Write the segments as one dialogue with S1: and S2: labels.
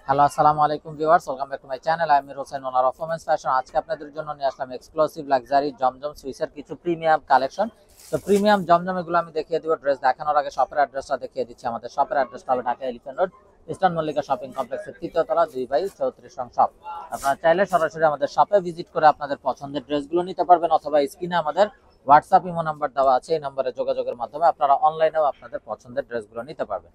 S1: Hello, আসসালামু আলাইকুম viewers, welcome back to my channel. আমি Amir Hossain, owner of women's fashion. আজকে আপনাদের জন্য নিয়ে আসলাম এক্সক্লুসিভ লাক্সারি জমজম সুইসের কিছু প্রিমিয়াম কালেকশন। তো প্রিমিয়াম জমজম এগুলো আমি দেখিয়ে দিব। ড্রেস দেখানোর আগে শপের অ্যাড্রেসটা দেখিয়ে দিচ্ছি। আমাদের শপের অ্যাড্রেসটা হবে Dhaka elephant road, eastern Mallika shopping কমপ্লেক্সের 3য় তলা, 2/34 নং শপ। আপনারা চাইলে সরাসরি আমাদের শপে ভিজিট করে আপনাদের পছন্দের ড্রেসগুলো নিতে পারবেন, অথবা স্ক্রিনে আমাদের হোয়াটসঅ্যাপ ইমো নাম্বার দেওয়া আছে, এই নম্বরে যোগাযোগের মাধ্যমে আপনারা অনলাইনেও আপনাদের পছন্দের ড্রেসগুলো নিতে পারবেন।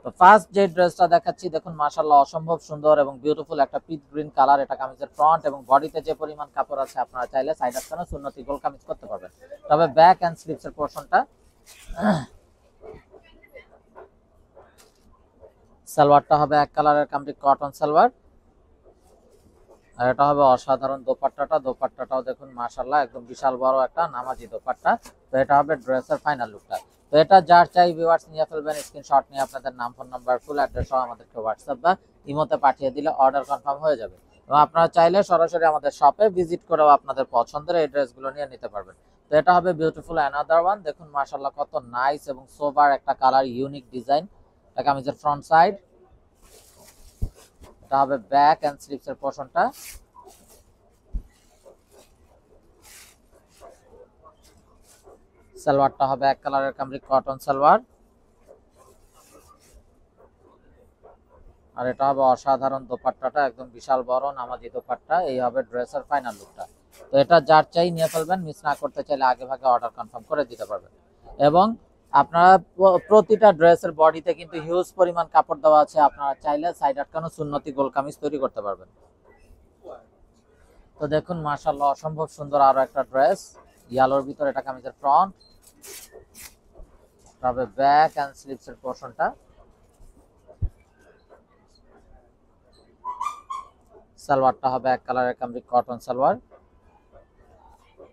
S1: তো ফার্স্ট যে ড্রেসটা দেখাচ্ছি, দেখুন মাশাআল্লাহ অসম্ভব সুন্দর এবং বিউটিফুল একটা পিচ গ্রিন কালার। এটা কামিজের ফ্রন্ট এবং বডিতে যে পরিমাণ কাপড় আছে, আপনারা চাইলে সাইড আটকানো সুন্নতি গোল কামিজ করতে পারবেন। তবে ব্যাক এন্ড স্লিভস এর পোরশনটা, সালোয়ারটা হবে এক কালারের কামরি কটন সালোয়ার, আর এটা হবে অসাধারণ দোপাট্টাটাও দেখুন মাশাআল্লাহ একদম বিশাল বড় একটা নামাজি দোপাট্টা। তো এটা হবে ড্রেসের ফাইনাল লুকটা। তো এটা যার চাই ভিউয়ার্স নিয়ে ফেলবেন, স্ক্রিনশট নিয়ে আপনাদের নাম, ফোন নাম্বার, ফুল অ্যাড্রেস সহ আমাদেরকে হোয়াটসঅ্যাপ বা ইমোতে পাঠিয়ে দিলে অর্ডার কনফার্ম হয়ে যাবে। এবং আপনারা চাইলে সরাসরি আমাদের শপে ভিজিট করেও আপনাদের পছন্দের এই ড্রেসগুলো নিয়ে নিতে পারবেন। তো এটা হবে বিউটিফুল অ্যানাদার ওয়ান। দেখুন মাশাআল্লাহ কত নাইস এবং সোবার একটা কালার, ইউনিক ডিজাইন। এটা কামিজের ফ্রন্ট সাইড, এটা হবে ব্যাক এন্ড স্লিভস এর পোরশনটা। সালোয়ারটা হবে এক কালারের কামরি কটন সালোয়ার, আর এটা হবে অসাধারণ দোপাট্টাটা একদম বিশাল বড় নামাজি দোপাট্টা। এই হবে ড্রেসের ফাইনাল লুকটা। তো এটা যার চাই নিয়ে ফেলবেন, মিস না করতে চাইলে আগে ভাগে অর্ডার কনফার্ম করে দিতে পারবেন। এবং আপনারা প্রতিটা ড্রেসের বডিতে কিন্তু হিউজ পরিমাণ কাপড় দেওয়া আছে, আপনারা চাইলে সাইড আটকানো সুন্নতি গোল কামিজ তৈরি করতে পারবেন। তো দেখুন মাশাআল্লাহ অসম্ভব সুন্দর আরো একটা ড্রেস ইয়ালোর ভিতরে। এটা কামিজের ফ্রন্ট, তবে ব্যাক এন্ড স্লিভস এর পোরশনটা। সালোয়ারটা হবে এক কালারের কামরি কটন সালোয়ার,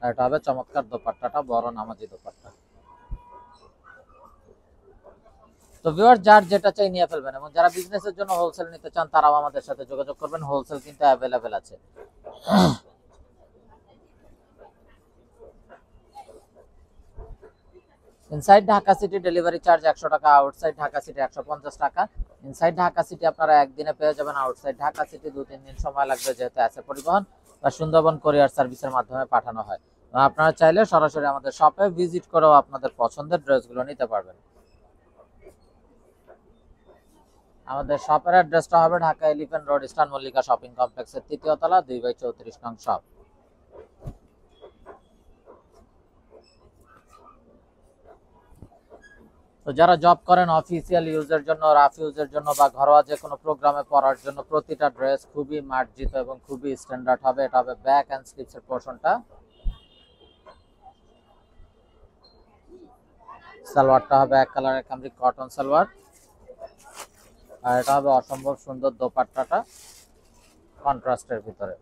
S1: আর এটা হবে চমৎকার দোপাট্টাটা বড় নামাজি দোপাট্টা। তো ভিউয়ার যার যেটা চাই নিয়ে ফেলবেন, এবং যারা বিজনেসের জন্য হোলসেল নিতে চান তারাও আমাদের সাথে যোগাযোগ করবেন, হোলসেল কিন্তু অ্যাভেলেবেল আছে। Inside Dhaka city delivery charge 100 টাকা, আউটসাইড ঢাকা সিটি 150 টাকা। ইনসাইড ঢাকা সিটি আপনারা একদিনে পেয়ে যাবেন, আউটসাইড ঢাকা সিটি 2-3 দিন সময় লাগবে, যেহেতু আছে পরিবহন বা সুন্দরবন কোরিয়ার সার্ভিসের মাধ্যমে পাঠানো হয়। আপনারা চাইলে সরাসরি আমাদের শপে ভিজিট করেও আপনাদের পছন্দের ড্রেসগুলো নিতে পারবেন। আমাদের শপের অ্যাড্রেসটা হবে Dhaka elephant road, eastern Mallika shopping কমপ্লেক্সের 3য় তলা, 2/34 নং শপ। তো যারা জব করেন অফিসিয়াল ইউজের জন্য, রাফ ইউজের জন্য বা ঘরোয়া যে কোনো প্রোগ্রামে পরার জন্য, প্রতিটা ড্রেস খুবই মার্জিত এবং খুবই স্ট্যান্ডার্ড হবে। এটা হবে ব্যাক এন্ড স্লিভস এর পোরশনটা। সালোয়ারটা হবে এক কালারের কামরি কটন সালোয়ার, আর এটা হবে অসম্ভব সুন্দর দোপাট্টাটা কন্ট্রাস্টের ভিতরে।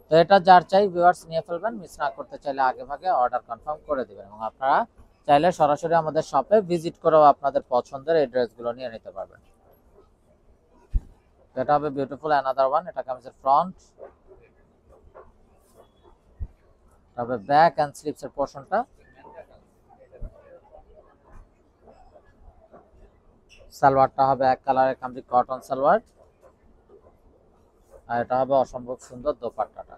S1: তো এটা যার চাই ভিউয়ার্স নিয়ে ফেলবেন, মিস না করতে চাইলে আগে ভাগে অর্ডার কনফার্ম করে দিবেন, এবং আপনারা চাইলে সরাসরি আমাদের শপে ভিজিট করেও আপনাদের পছন্দের এই ড্রেসগুলো নিয়ে নিতে পারবেন। এটা হবে বিউটিফুল অ্যানাদার ওয়ান। এটা কামিজের ফ্রন্ট, তবে ব্যাক এন্ড স্লিভস এর পোরশনটা। সালোয়ারটা হবে এক কালারের কামরি কটন সালোয়ার, আর এটা হবে অসম্ভব সুন্দর দোপাট্টাটা।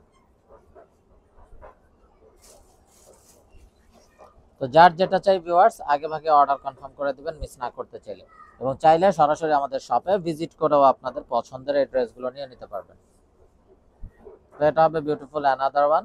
S1: তো যার যেটা চাই ভিউয়ার্স আগে ভাগে অর্ডার কনফার্ম করে দিবেন, মিস না করতে চাইলে, এবং চাইলে সরাসরি আমাদের শপে ভিজিট করেও আপনাদের পছন্দের এই ড্রেসগুলো নিয়ে নিতে পারবেন। তো এটা হবে বিউটিফুল অ্যানাদার ওয়ান।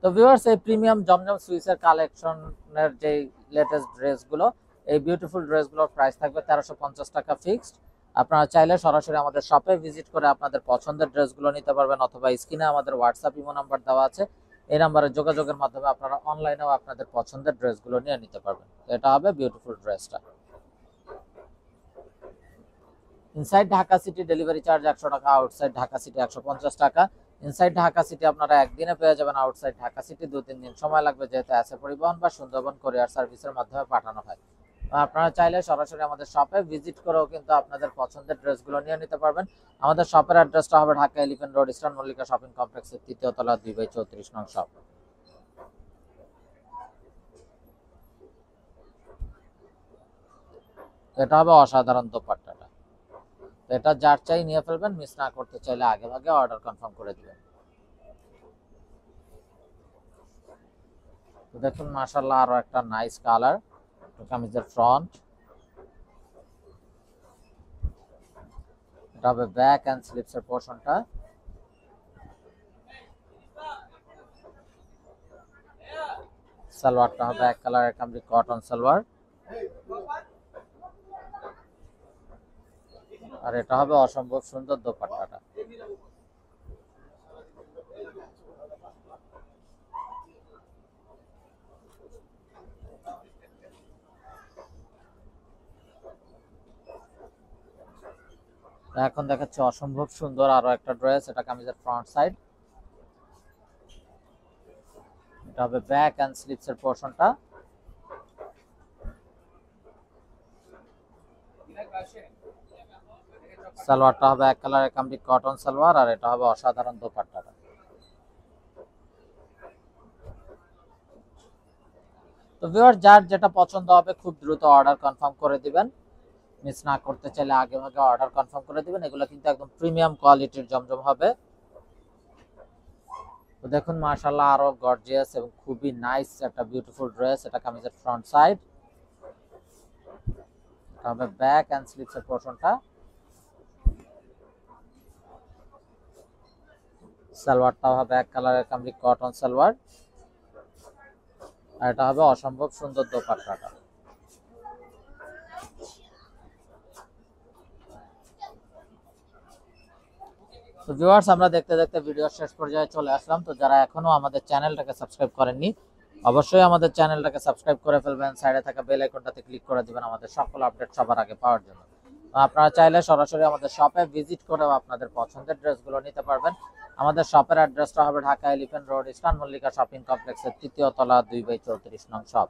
S1: তো ভিউয়ার্স এই প্রিমিয়াম জমজম সুইসের কালেকশনের যে লেটেস্ট ড্রেসগুলো, এই বিউটিফুল ড্রেসগুলোর প্রাইস থাকবে 1350 টাকা ফিক্সড। আপনারা চাইলে সরাসরি আমাদের শপে ভিজিট করে আপনাদের পছন্দের ড্রেসগুলো নিতে পারবেন, অথবা স্ক্রিনে আমাদের হোয়াটসঅ্যাপ ইমো নাম্বার দেওয়া আছে, এই নাম্বারে যোগাযোগের মাধ্যমে আপনারা অনলাইনেও আপনাদের পছন্দের ড্রেসগুলো নিয়ে নিতে পারবেন। তো এটা হবে বিউটিফুল ড্রেসটা। Inside Dhaka city delivery charge 100 টাকা, আউটসাইড ঢাকা সিটি 150 টাকা। ইনসাইড ঢাকা সিটি আপনারা একদিনে পেয়ে যাবেন, আউটসাইড ঢাকা সিটি 2-3 দিন সময় লাগবে, যেহেতু আছে পরিবহন বা সুন্দরবন কোরিয়ার সার্ভিসের মাধ্যমে পাঠানো হয়। আপনারা চাইলে সরাসরি আমাদের শপে ভিজিট করেও কিন্তু আপনাদের পছন্দের ড্রেসগুলো নিয়ে নিতে পারবেন। আমাদের শপের অ্যাড্রেসটা হবে Dhaka elephant road, eastern Mallika shopping কমপ্লেক্সের 3য় তলা, 2/34 নং শপ। এটা হবে অসাধারণ দোপাট্টাটা। এটা যার চাই নিয়ে ফেলবেন, মিস না করতে চাইলে আগে ভাগে অর্ডার কনফার্ম করে দিবেন। তো দেখুন মাশাআল্লাহ আরো একটা নাইস কালার কামিজের ফ্রন্ট। এটা হবে ব্যাক এন্ড স্লিপস এর পোরশনটা। সালোয়ারটা হবে এক কালারের কামরি কটন সালোয়ার, আর এটা হবে অসম্ভব সুন্দর দোপাট্টাটা। এখন দেখাচ্ছে অসম্ভব সুন্দর আরো একটা ড্রেস, এটা কামিজের ফ্রন্ট সাইড। এটা হবে ব্যাক এন্ড স্লিপস এর পোরশনটা। সালোয়ারটা হবে এক কালারের কামরি কটন সালোয়ার, আর এটা হবে অসাধারণ দোপাট্টাটা। তো ভিউয়ার যার যেটা পছন্দ হবে খুব দ্রুত অর্ডার কনফার্ম করে দিবেন, মিস না করতে চাইলে আগে ভাগে অর্ডার কনফার্ম করে দিবেন। এগুলো কিন্তু একদম প্রিমিয়াম কোয়ালিটির জমজম হবে। তো দেখুন মাশাআল্লাহ আরো গর্জিয়াস এবং খুবই নাইস একটা বিউটিফুল ড্রেস, এটা কামিজের ফ্রন্ট সাইড। এটা হবে ব্যাক এন্ড স্লিপস এর পোরশনটা। সালোয়ারটা হবে এক কালারের কামরি কটন সালোয়ার, আর এটা হবে অসম্ভব সুন্দর দোপাট্টাটা। তো ভিউয়ার্স আমরা দেখতে দেখতে ভিডিওর শেষ পর্যায়ে চলে আসলাম। তো যারা এখনো আমাদের চ্যানেলটাকে সাবস্ক্রাইব করেননি অবশ্যই আমাদের চ্যানেলটাকে সাবস্ক্রাইব করে ফেলবেন, সাইডে থাকা বেল আইকনটাতে ক্লিক করে দিবেন আমাদের সকল আপডেট সবার আগে পাওয়ার জন্য। আপনারা চাইলে সরাসরি আমাদের শপে ভিজিট করেও আপনাদের পছন্দের ড্রেসগুলো নিতে পারবেন। আমাদের শপের অ্যাড্রেসটা হবে Dhaka elephant road, eastern Mallika shopping কমপ্লেক্সের ৩য় তলা 2/34 নং শপ।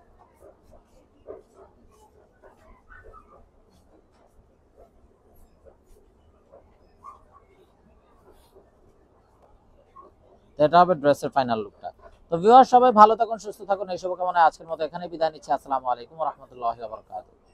S1: এটা হবে ড্রেসের ফাইনাল লুকটা। তো ভিউয়ার সবাই ভালো থাকুন, সুস্থ থাকুন, এই শুভকামনায় আজকের মতো এখানে বিদায় নিচ্ছি। আসসালামু আলাইকুম ওয়া রাহমাতুল্লাহি ওয়া বারাকাতুহু।